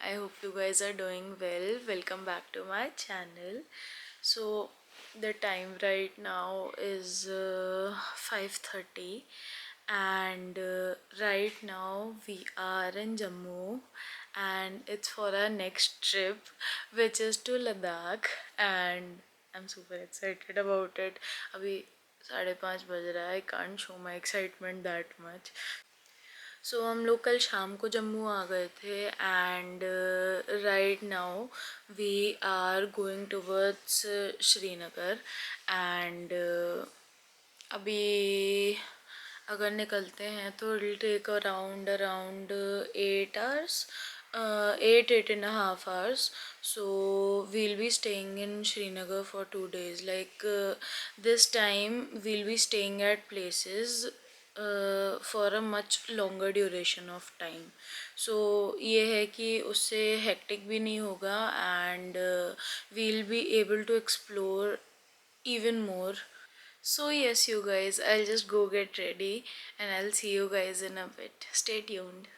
I hope you guys are doing well. Welcome back to my channel. So the time right now is 5:30 and right now we are in Jammu and it's for our next trip, which is to Ladakh, and I'm super excited about it. अभी 5:30 बज रहा है. I can't show my excitement that much. सो हम लोग कल शाम को जम्मू आ गए थे and right now we are going towards Srinagar and अभी अगर निकलते हैं तो it will take around 8 hours, 8.5 hours. So we'll be staying in Srinagar for 2 days. Like this time we'll be staying at places for a much longer duration of time. So ये है कि उससे hectic भी नहीं होगा and we'll be able to explore even more. So yes you guys, I'll just go get ready and I'll see you guys in a bit. Stay tuned.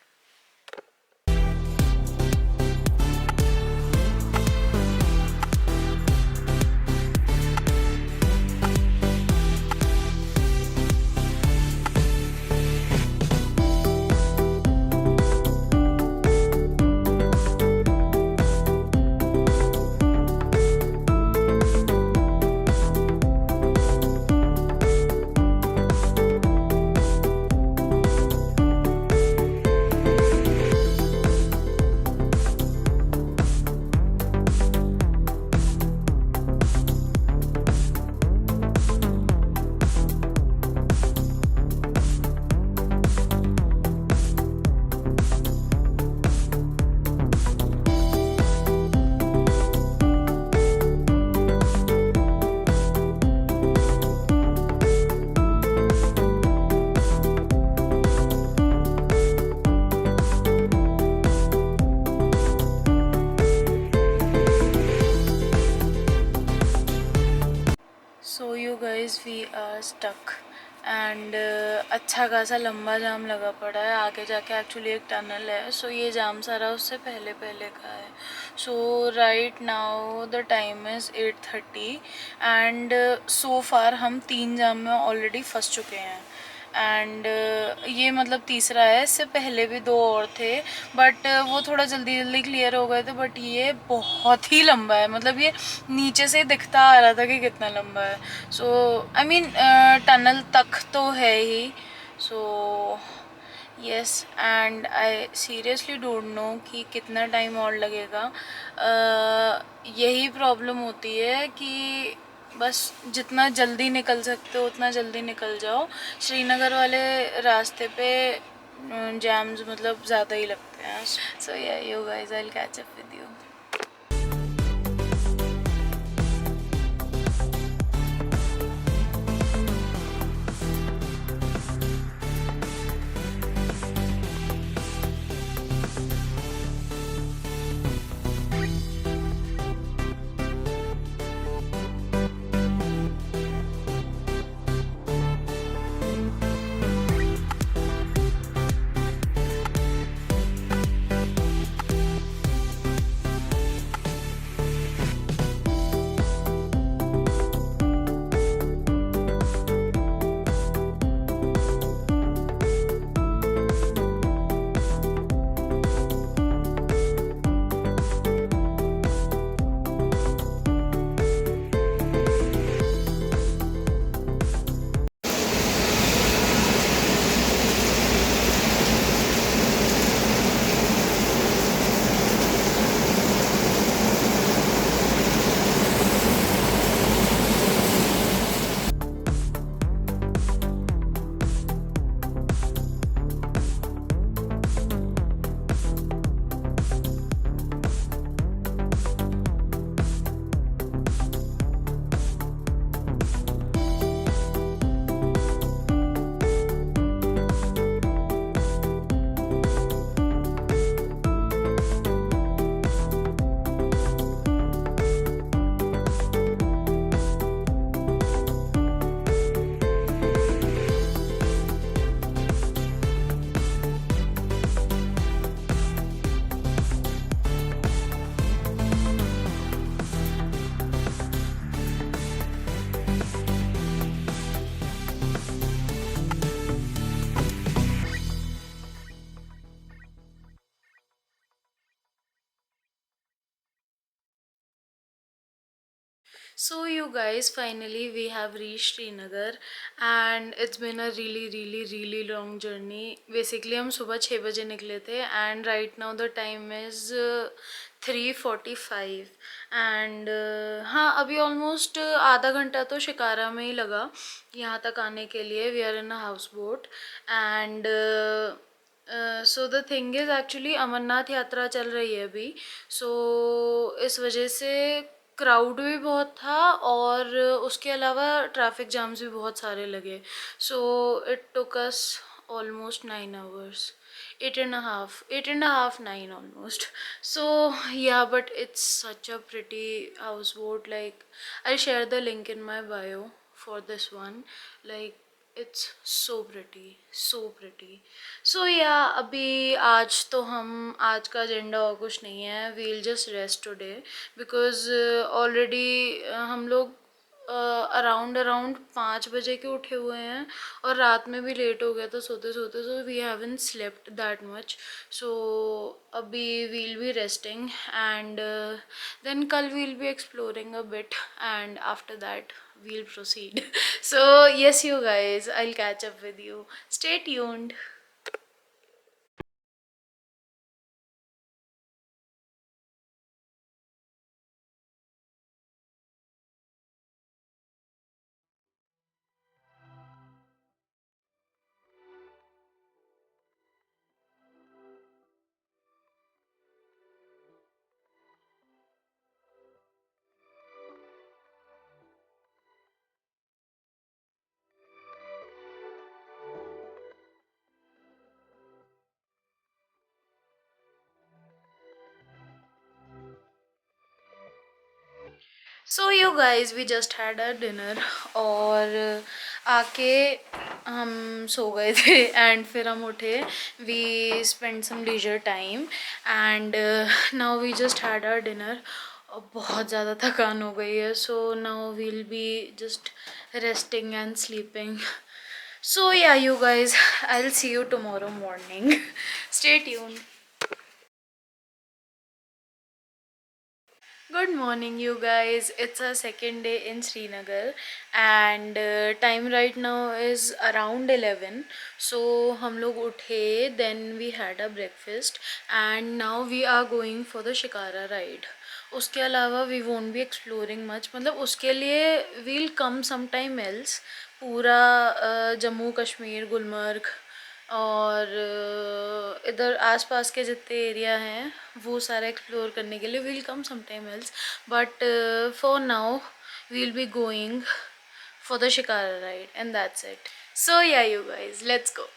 So you guys, we are stuck and अच्छा खासा लंबा जाम लगा पड़ा है. आगे जाके actually एक tunnel है, सो ये जाम सारा उससे पहले पहले का है. So right now the time is 8:30 and so far हम 3 जाम में ऑलरेडी फंस चुके हैं एंड ये मतलब तीसरा है. इससे पहले भी 2 और थे बट वो थोड़ा जल्दी जल्दी क्लियर हो गए थे, बट ये बहुत ही लंबा है. मतलब ये नीचे से दिखता आ रहा था कि कितना लंबा है. सो आई मीन टनल तक तो है ही. So yes and I seriously don't know कि कितना टाइम और लगेगा. यही प्रॉब्लम होती है कि बस जितना जल्दी निकल सकते हो उतना जल्दी निकल जाओ. श्रीनगर वाले रास्ते पे जैम्स मतलब ज़्यादा ही लगते हैं. So yeah you guys, I will catch up with you. So you guys, finally we have reached Srinagar and it's been a really long journey. Basically हम सुबह 6 बजे निकले थे and right now the time is 3:45 and हाँ अभी almost आधा घंटा तो शिकारा में ही लगा यहाँ तक आने के लिए. We are in a house boat and so the thing is actually Amarnath Yatra चल रही है अभी. सो इस वजह से क्राउड भी बहुत था और उसके अलावा ट्रैफिक जाम्स भी बहुत सारे लगे. So it took us almost 9 hours, 8.5, 9 almost. So yeah, but it's such a pretty houseboat. Like, I'll share the link in my bio for this one. Like, it's so pretty, so pretty. So yeah, अभी आज तो हम आज का agenda और कुछ नहीं है. We'll just rest today because already हम लोग अराउंड 5 बजे के उठे हुए हैं और रात में भी लेट हो गया था सोते सोते. So we haven't slept that much. So अभी we'll be resting and then कल we'll be exploring a bit and after that we'll proceed. So yes you guys, I'll catch up with you. Stay tuned. So you guys, we just had a dinner और आके हम सो गए थे and फिर हम उठे. We spend some leisure time and now we just had our dinner. और बहुत ज़्यादा थकान हो गई है. So now we'll be just resting and sleeping. So yeah you guys, I will see you tomorrow morning. Stay tuned. Good morning, you guys. It's our second day in Srinagar, and time right now is around 11. So हम लोग उठे, then we had a breakfast, and now we are going for the Shikara ride. उसके अलावा we won't be exploring much. मतलब उसके लिए we'll come sometime else. पूरा जम्मू कश्मीर, गुलमर्ग और इधर आसपास के जितने एरिया हैं वो सारा एक्सप्लोर करने के लिए we'll come some time else. But for now we'll be going for the shikara ride and that's it. So yeah you guys, let's go.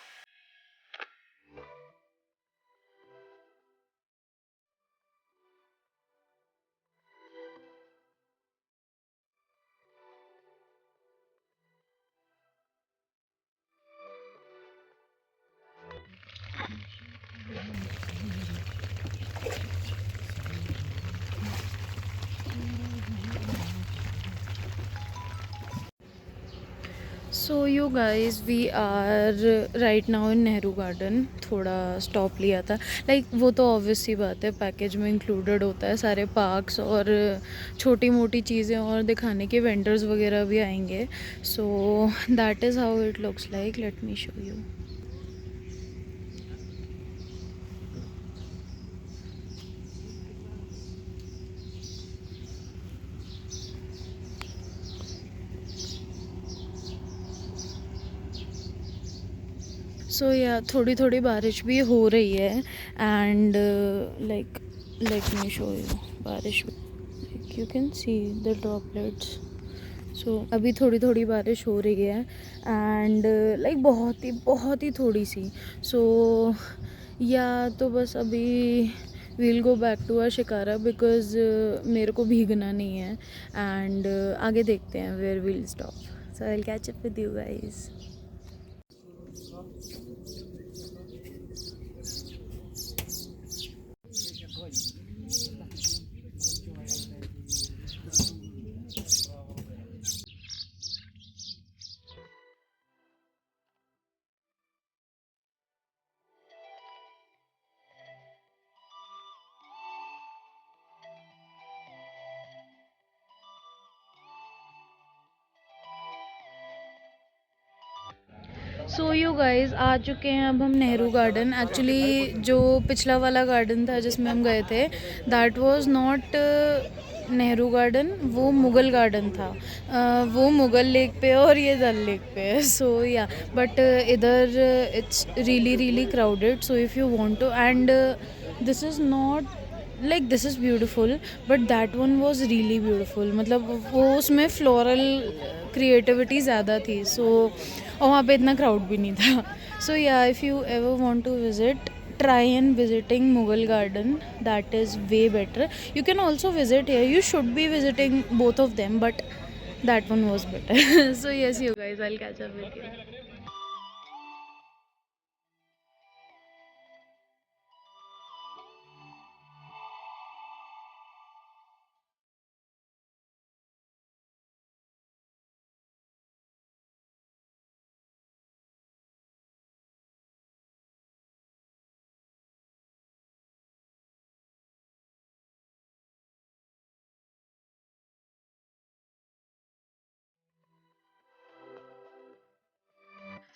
So you guys, we are right now in Nehru garden. थोड़ा stop लिया था. Like वो तो obvious सी बात है, package में included होता है. सारे पार्क्स और छोटी मोटी चीज़ें और दिखाने के वेंडर्स वगैरह भी आएंगे. So that is how it looks like. Let me show you. So yeah थोड़ी थोड़ी बारिश भी हो रही है and like let me show you. बारिश, like you can see the droplets. So अभी थोड़ी थोड़ी बारिश हो रही है एंड लाइक बहुत ही थोड़ी सी. सो या तो बस अभी we'll go back to our shikara because मेरे को भीगना नहीं है एंड आगे देखते हैं where we'll stop. So I will catch up with you guys. So you guys आ चुके हैं अब हम नेहरू गार्डन। एक्चुअली जो पिछला वाला गार्डन था जिसमें हम गए थे, that was not Nehru garden, वो मुगल गार्डन था। वो मुगल लेक पे है और ये डल लेक पे है। सो या बट इधर it's really really crowded. So if you want to and this is not like this is beautiful but that one was really beautiful. मतलब वो उसमें फ्लोरल क्रिएटिविटी ज़्यादा थी। सो और वहाँ पे इतना क्राउड भी नहीं था। So yeah if you ever want to visit, try and visiting Mughal garden, that is way better. You can also visit here, you should be visiting both of them, but that one was better. So yes you guys, I'll catch up with you.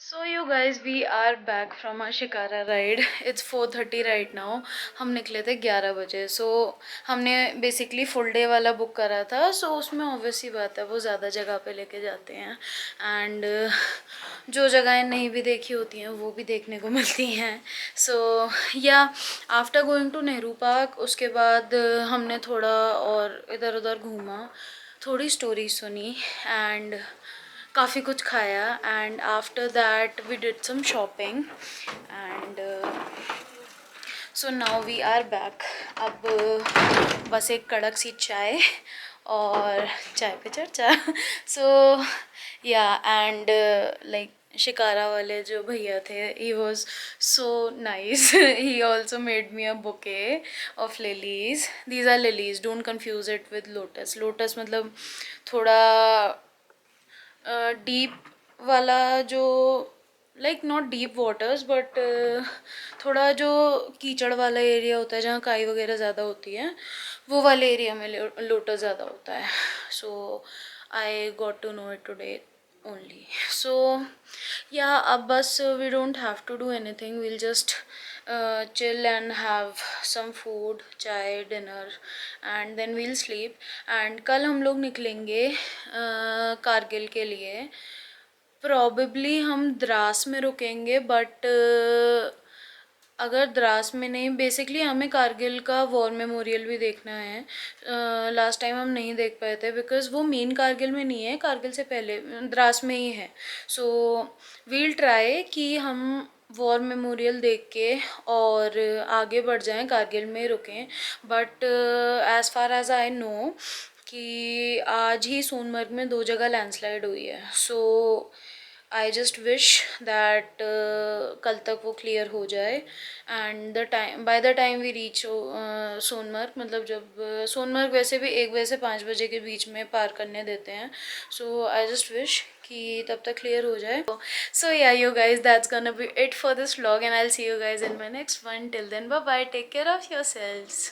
So you guys, we are back from our shikara ride. It's 4:30 right now. हम निकले थे 11 बजे. So हमने basically full day वाला book करा था. So उसमें obvious ही बात है वो ज़्यादा जगह पे लेके जाते हैं एंड जो जगहें नहीं भी देखी होती हैं वो भी देखने को मिलती हैं. So yeah after going to Nehru Park उसके बाद हमने थोड़ा और इधर उधर घूमा, थोड़ी स्टोरी सुनी एंड काफ़ी कुछ खाया and after that we did some shopping and so now we are back. अब बस एक कड़क सी चाय और चाय पे चर्चा. सो या एंड लाइक शिकारा वाले जो भैया थे, he was so nice. He also made me a bouquet of lilies. These are lilies, don't confuse it with lotus. Lotus मतलब थोड़ा डीप वाला जो like not deep waters but थोड़ा जो कीचड़ वाला एरिया होता है जहाँ काई वगैरह ज़्यादा होती है वो वाले एरिया में लोटस ज़्यादा होता है. So I got to know it today only. So yeah, अब बस we don't have to do anything, we'll just chill and have some food, चाय, dinner and then we'll sleep. and कल हम लोग निकलेंगे कारगिल के लिए. प्रॉबेबली हम द्रास में रुकेंगे बट अगर द्रास में नहीं, बेसिकली हमें कारगिल का वॉर मेमोरियल भी देखना है. लास्ट टाइम हम नहीं देख पाए थे बिकॉज़ वो मेन कारगिल में नहीं है, कारगिल से पहले द्रास में ही है. सो वील ट्राई कि हम वॉर मेमोरियल देख के और आगे बढ़ जाएं, कारगिल में रुकें. But as far as I know कि आज ही सोनमर्ग में 2 जगह लैंडस्लाइड हुई है. So I just wish that कल तक वो क्लियर हो जाए and the time by the time we reach Sonamarg, मतलब जब सोनमर्ग वैसे भी 1 बजे से 5 बजे के बीच में पार करने देते हैं. सो आई जस्ट विश कि तब तक क्लियर हो जाए. So yeah you guys, that's gonna be it for this vlog and I will see you guys in my next one. Till then bye bye, take care of yourselves.